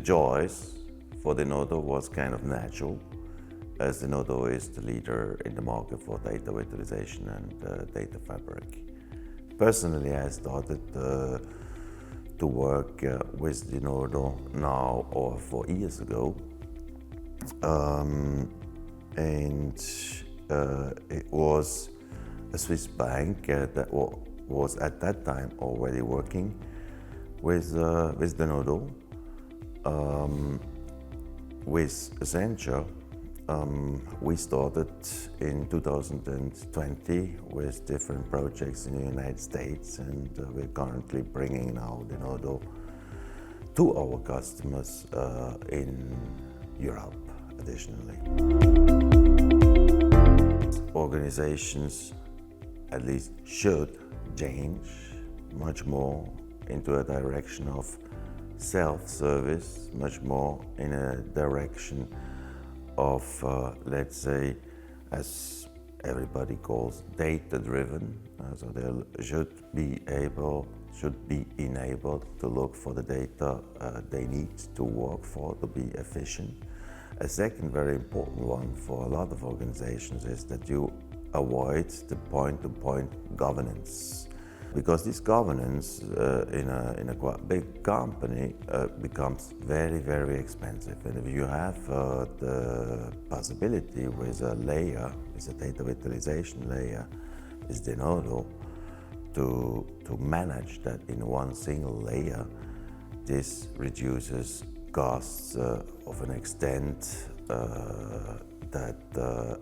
choice for Denodo was kind of natural, as Denodo is the leader in the market for data virtualization and data fabric. Personally, I started to work with Denodo now or 4 years ago, and it was a Swiss bank that was at that time already working with Denodo. With Accenture, we started in 2020 with different projects in the United States, and we're currently bringing now Denodo to our customers in Europe additionally. Organizations at least should change much more into a direction of self-service, much more in a direction of, let's say, as everybody calls, data-driven. So they should be enabled to look for the data they need to work for, to be efficient. A second very important one for a lot of organizations is that you avoid the point-to-point governance. Because this governance in a quite big company becomes very, very expensive. And if you have the possibility with a layer, with a data virtualization layer, with Denodo, to manage that in one single layer, this reduces costs of an extent that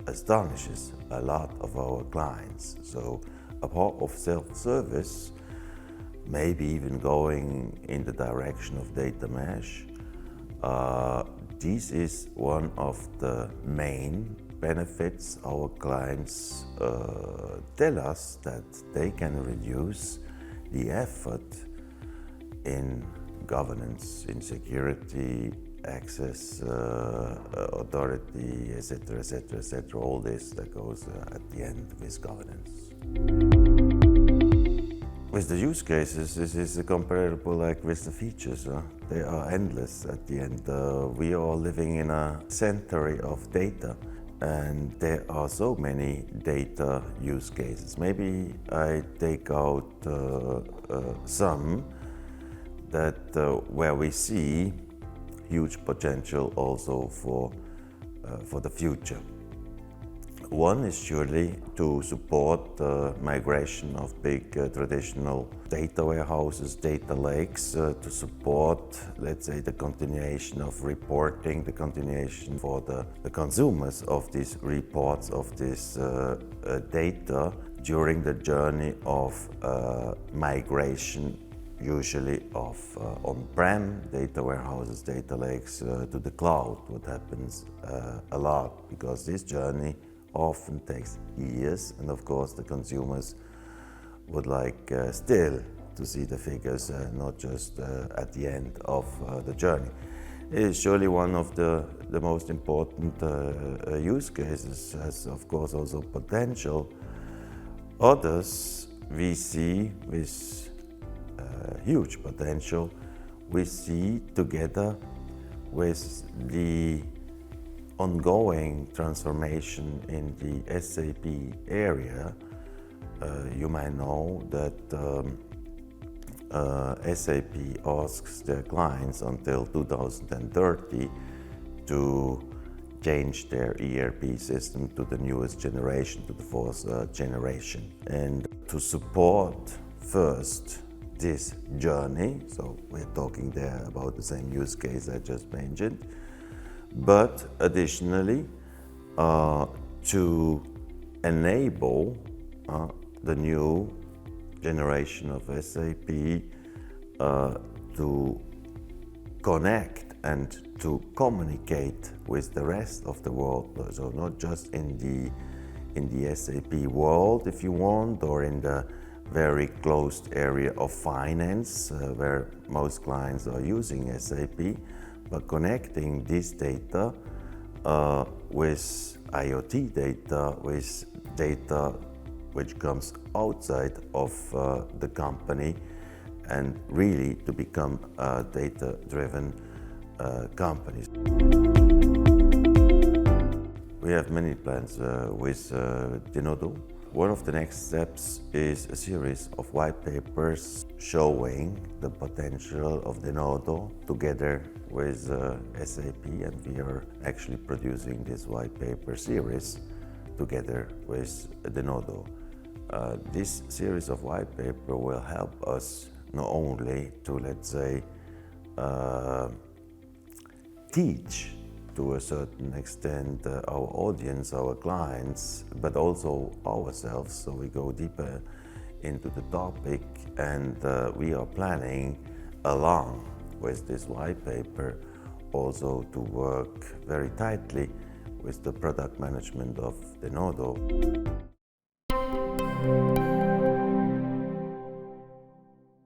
astonishes a lot of our clients. So a part of self-service, maybe even going in the direction of data mesh, this is one of the main benefits our clients tell us that they can reduce the effort in governance, in security, access, authority, etc., etc., etc., all this that goes at the end with governance. With the use cases, this is comparable like with the features. They are endless at the end. We are living in a century of data, and there are so many data use cases. Maybe I take out some that where we see huge potential also for the future. One is surely to support the migration of big traditional data warehouses, data lakes, to support, let's say, the continuation of reporting, the continuation for the consumers of these reports, of this data during the journey of migration, usually of on-prem data warehouses, data lakes to the cloud, what happens a lot, because this journey often takes years, and of course the consumers would like still to see the figures, not just at the end of the journey. It is surely one of the most important use cases, has of course also potential. Others we see with huge potential, we see together with the ongoing transformation in the SAP area. You might know that SAP asks their clients until 2030 to change their ERP system to the newest generation, to the fourth generation. And to support first this journey, so we're talking there about the same use case I just mentioned, but additionally to enable the new generation of SAP to connect and to communicate with the rest of the world. So not just in the SAP world, if you want, or in the very closed area of finance, where most clients are using SAP, but connecting this data with IoT data, with data which comes outside of the company, and really to become a data-driven companies. We have many plans with Denodo. One of the next steps is a series of white papers showing the potential of Denodo together with SAP, and we are actually producing this white paper series together with Denodo. This series of white paper will help us not only to, let's say, teach to a certain extent our audience, our clients, but also ourselves, so we go deeper into the topic, and we are planning along with this white paper also to work very tightly with the product management of Denodo.